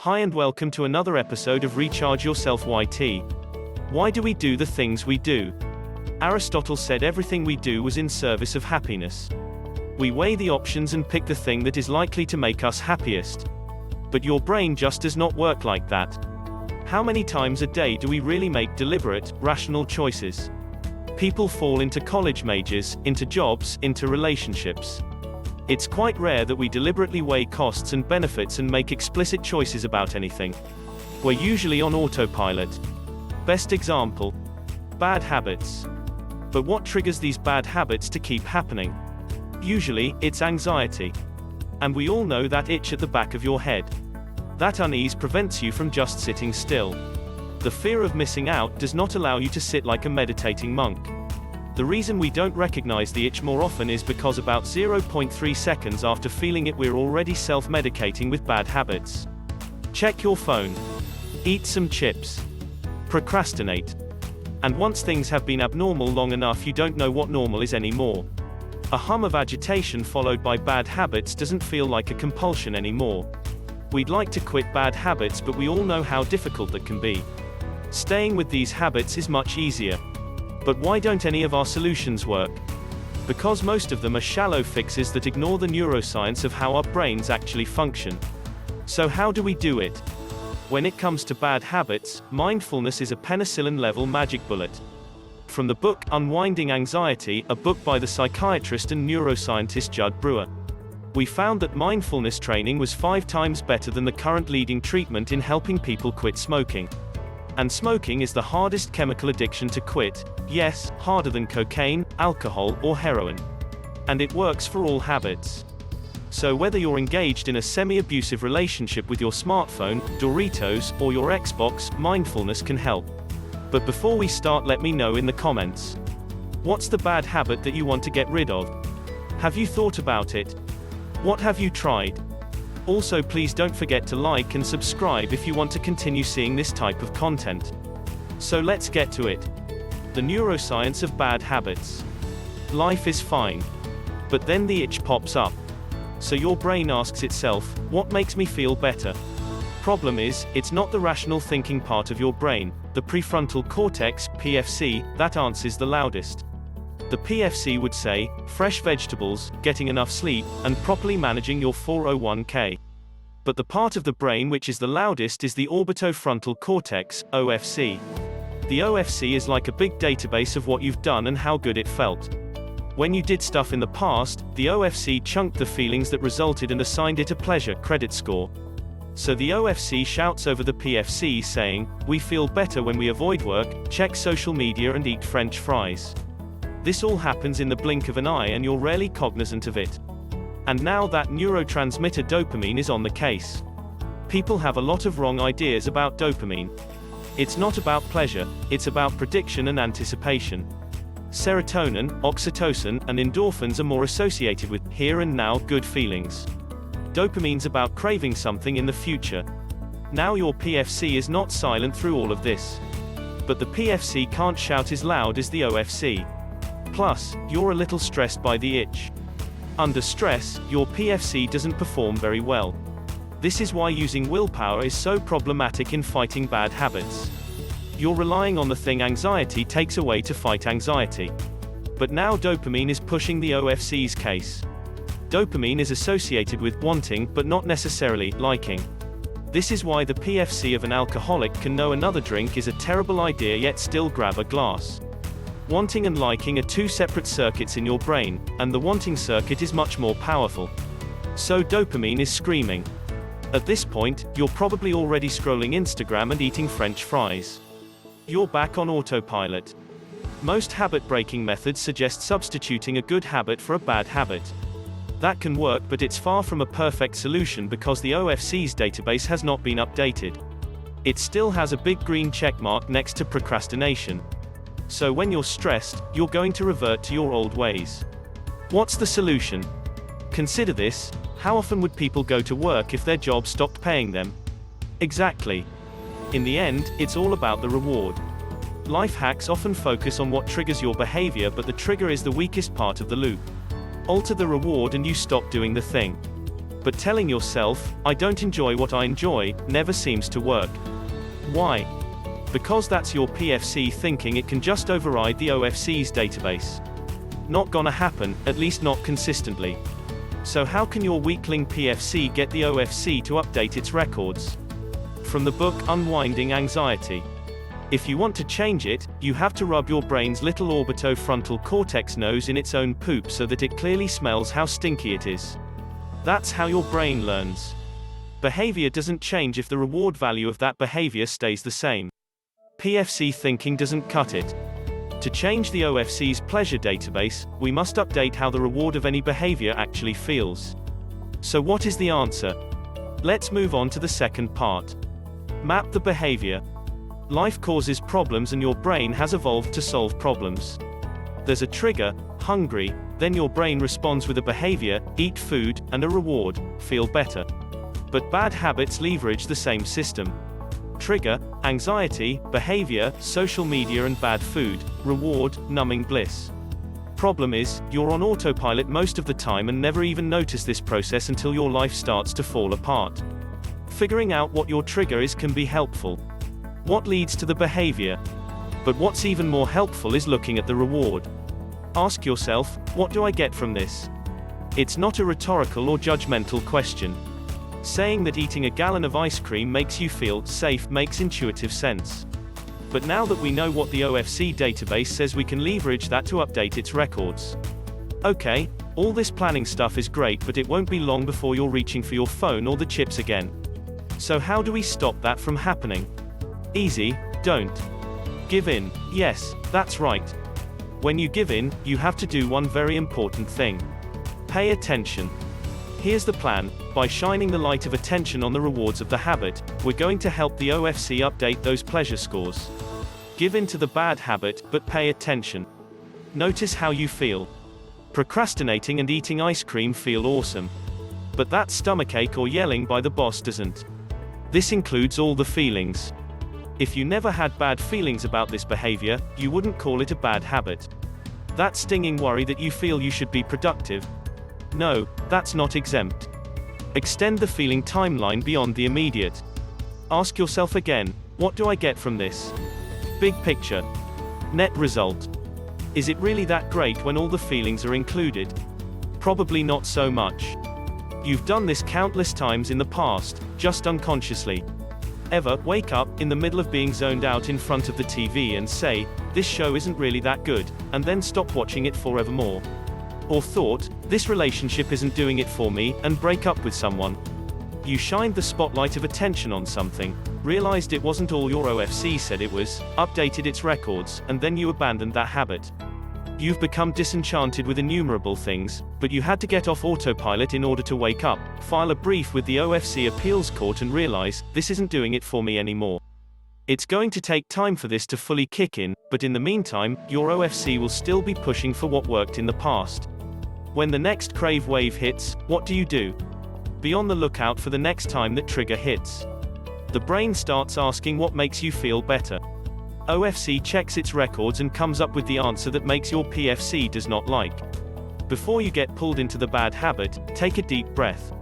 Hi and welcome to another episode of Recharge Yourself YT. Why do we do the things we do? Aristotle said everything we do was in service of happiness. We weigh the options and pick the thing that is likely to make us happiest. But your brain just does not work like that. How many times a day do we really make deliberate, rational choices? People fall into college majors, into jobs, into relationships. It's quite rare that we deliberately weigh costs and benefits and make explicit choices about anything. We're usually on autopilot. Best example: bad habits. But what triggers these bad habits to keep happening? Usually, it's anxiety. And we all know that itch at the back of your head. That unease prevents you from just sitting still. The fear of missing out does not allow you to sit like a meditating monk. The reason we don't recognize the itch more often is because about 0.3 seconds after feeling it we're already self-medicating with bad habits. Check your phone. Eat some chips. Procrastinate. And once things have been abnormal long enough, you don't know what normal is anymore. A hum of agitation followed by bad habits doesn't feel like a compulsion anymore. We'd like to quit bad habits, but we all know how difficult that can be. Staying with these habits is much easier. But why don't any of our solutions work? Because most of them are shallow fixes that ignore the neuroscience of how our brains actually function. So how do we do it? When it comes to bad habits, mindfulness is a penicillin-level magic bullet. From the book Unwinding Anxiety, a book by the psychiatrist and neuroscientist Judd Brewer, we found that mindfulness training was 5 times better than the current leading treatment in helping people quit smoking. And smoking is the hardest chemical addiction to quit, yes, harder than cocaine, alcohol, or heroin. And it works for all habits. So whether you're engaged in a semi-abusive relationship with your smartphone, Doritos, or your Xbox, mindfulness can help. But before we start, let me know in the comments. What's the bad habit that you want to get rid of? Have you thought about it? What have you tried? Also, please don't forget to like and subscribe if you want to continue seeing this type of content. So let's get to it. The neuroscience of bad habits. Life is fine. But then the itch pops up. So your brain asks itself, what makes me feel better? Problem is, it's not the rational thinking part of your brain, the prefrontal cortex, PFC, that answers the loudest. The PFC would say, fresh vegetables, getting enough sleep, and properly managing your 401k. But the part of the brain which is the loudest is the orbitofrontal cortex, OFC. The OFC is like a big database of what you've done and how good it felt. When you did stuff in the past, the OFC chunked the feelings that resulted and assigned it a pleasure credit score. So the OFC shouts over the PFC saying, we feel better when we avoid work, check social media and eat French fries. This all happens in the blink of an eye and you're rarely cognizant of it. And now that neurotransmitter dopamine is on the case. People have a lot of wrong ideas about dopamine. It's not about pleasure, it's about prediction and anticipation. Serotonin, oxytocin, and endorphins are more associated with here and now good feelings. Dopamine's about craving something in the future. Now your PFC is not silent through all of this. But the PFC can't shout as loud as the OFC. Plus, you're a little stressed by the itch. Under stress, your PFC doesn't perform very well. This is why using willpower is so problematic in fighting bad habits. You're relying on the thing anxiety takes away to fight anxiety. But now dopamine is pushing the OFC's case. Dopamine is associated with wanting, but not necessarily liking. This is why the PFC of an alcoholic can know another drink is a terrible idea yet still grab a glass. Wanting and liking are 2 separate circuits in your brain, and the wanting circuit is much more powerful. So dopamine is screaming. At this point, you're probably already scrolling Instagram and eating French fries. You're back on autopilot. Most habit-breaking methods suggest substituting a good habit for a bad habit. That can work, but it's far from a perfect solution because the OFC's database has not been updated. It still has a big green checkmark next to procrastination. So when you're stressed, you're going to revert to your old ways. What's the solution? Consider this: how often would people go to work if their job stopped paying them? Exactly. In the end, it's all about the reward. Life hacks often focus on what triggers your behavior, but the trigger is the weakest part of the loop. Alter the reward and you stop doing the thing. But telling yourself, "I don't enjoy what I enjoy," never seems to work. Why? Because that's your PFC thinking it can just override the OFC's database. Not gonna happen, at least not consistently. So how can your weakling PFC get the OFC to update its records? From the book Unwinding Anxiety. If you want to change it, you have to rub your brain's little orbitofrontal cortex nose in its own poop so that it clearly smells how stinky it is. That's how your brain learns. Behavior doesn't change if the reward value of that behavior stays the same. PFC thinking doesn't cut it. To change the OFC's pleasure database, we must update how the reward of any behavior actually feels. So what is the answer? Let's move on to the second part. Map the behavior. Life causes problems and your brain has evolved to solve problems. There's a trigger, hungry, then your brain responds with a behavior, eat food, and a reward, feel better. But bad habits leverage the same system. Trigger, anxiety, behavior, social media and bad food, reward, numbing bliss. Problem is, you're on autopilot most of the time and never even notice this process until your life starts to fall apart. Figuring out what your trigger is can be helpful. What leads to the behavior? But what's even more helpful is looking at the reward. Ask yourself, what do I get from this? It's not a rhetorical or judgmental question. Saying that eating a gallon of ice cream makes you feel safe makes intuitive sense. But now that we know what the OFC database says, we can leverage that to update its records. Okay, all this planning stuff is great, but it won't be long before you're reaching for your phone or the chips again. So how do we stop that from happening? Easy, don't give in. Yes, that's right. When you give in, you have to do one very important thing. Pay attention. Here's the plan. By shining the light of attention on the rewards of the habit, we're going to help the OFC update those pleasure scores. Give in to the bad habit, but pay attention. Notice how you feel. Procrastinating and eating ice cream feel awesome. But that stomachache or yelling by the boss doesn't. This includes all the feelings. If you never had bad feelings about this behavior, you wouldn't call it a bad habit. That stinging worry that you feel you should be productive? No, that's not exempt. Extend the feeling timeline beyond the immediate. Ask yourself again, what do I get from this? Big picture. Net result. Is it really that great when all the feelings are included? Probably not so much. You've done this countless times in the past, just unconsciously. Ever wake up in the middle of being zoned out in front of the TV and say, "This show isn't really that good," and then stop watching it forevermore? Or thought, "This relationship isn't doing it for me," and break up with someone? You shined the spotlight of attention on something, realized it wasn't all your OFC said it was, updated its records, and then you abandoned that habit. You've become disenchanted with innumerable things, but you had to get off autopilot in order to wake up, file a brief with the OFC appeals court and realize, this isn't doing it for me anymore. It's going to take time for this to fully kick in, but in the meantime, your OFC will still be pushing for what worked in the past. When the next crave wave hits, what do? Be on the lookout for the next time that trigger hits. The brain starts asking what makes you feel better. OFC checks its records and comes up with the answer that makes your PFC does not like. Before you get pulled into the bad habit, take a deep breath.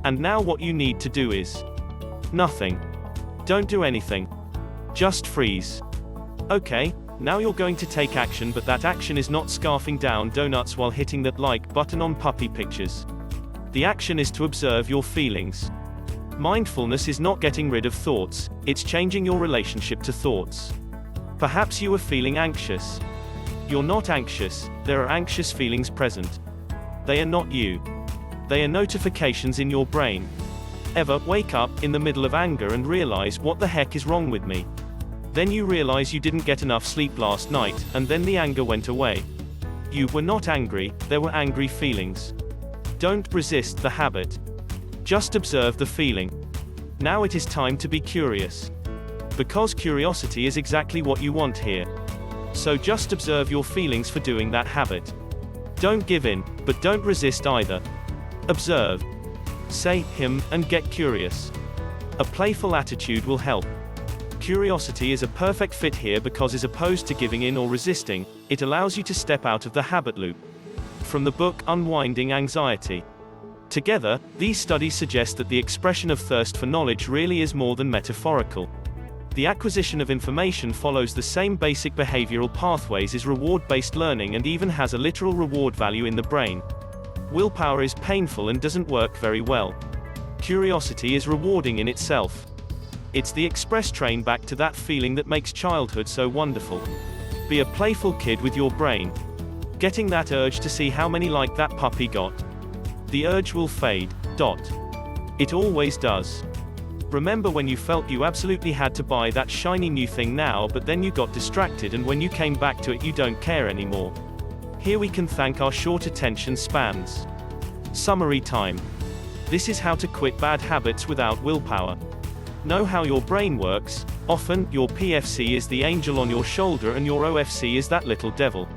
And now what you need to do is nothing. Don't do anything. Just freeze. Okay, now you're going to take action, but that action is not scarfing down donuts while hitting that like button on puppy pictures. The action is to observe your feelings. Mindfulness is not getting rid of thoughts, it's changing your relationship to thoughts. Perhaps you are feeling anxious. You're not anxious, there are anxious feelings present. They are not you. They are notifications in your brain. Ever wake up in the middle of anger and realize, what the heck is wrong with me? Then you realize you didn't get enough sleep last night, and then the anger went away. You were not angry, there were angry feelings. Don't resist the habit. Just observe the feeling. Now it is time to be curious. Because curiosity is exactly what you want here. So just observe your feelings for doing that habit. Don't give in, but don't resist either. Observe. Say him and get curious. A playful attitude will help. Curiosity is a perfect fit here because, as opposed to giving in or resisting, it allows you to step out of the habit loop. From the book Unwinding Anxiety. Together, these studies suggest that the expression of thirst for knowledge really is more than metaphorical. The acquisition of information follows the same basic behavioral pathways as reward-based learning and even has a literal reward value in the brain. Willpower is painful and doesn't work very well. Curiosity is rewarding in itself. It's the express train back to that feeling that makes childhood so wonderful. Be a playful kid with your brain. Getting that urge to see how many like that puppy got. The urge will fade. It always does. Remember when you felt you absolutely had to buy that shiny new thing now, but then you got distracted, and when you came back to it you don't care anymore. Here we can thank our short attention spans. Summary time. This is how to quit bad habits without willpower. Know how your brain works. Often, your PFC is the angel on your shoulder and your OFC is that little devil.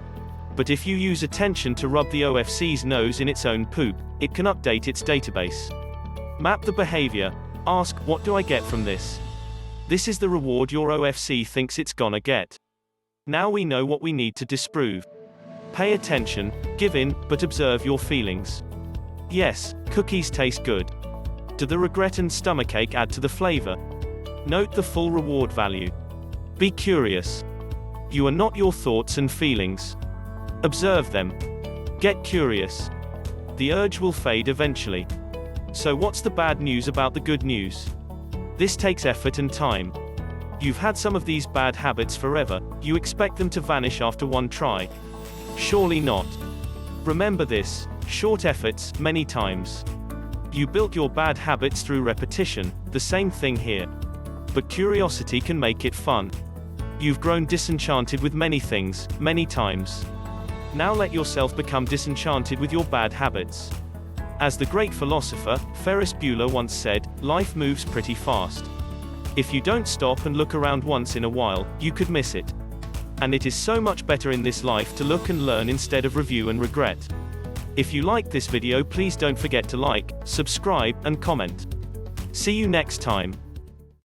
But if you use attention to rub the OFC's nose in its own poop, it can update its database. Map the behavior. Ask, what do I get from this? This is the reward your OFC thinks it's gonna get. Now we know what we need to disprove. Pay attention, give in, but observe your feelings. Yes, cookies taste good. Do the regret and stomachache add to the flavor? Note the full reward value. Be curious. You are not your thoughts and feelings. Observe them. Get curious. The urge will fade eventually. So what's the bad news about the good news? This takes effort and time. You've had some of these bad habits forever, you expect them to vanish after one try. Surely not. Remember this, short efforts, many times. You built your bad habits through repetition, the same thing here. But curiosity can make it fun. You've grown disenchanted with many things, many times. Now let yourself become disenchanted with your bad habits. As the great philosopher, Ferris Bueller once said, life moves pretty fast. If you don't stop and look around once in a while, you could miss it. And it is so much better in this life to look and learn instead of review and regret. If you liked this video, please don't forget to like, subscribe, and comment. See you next time.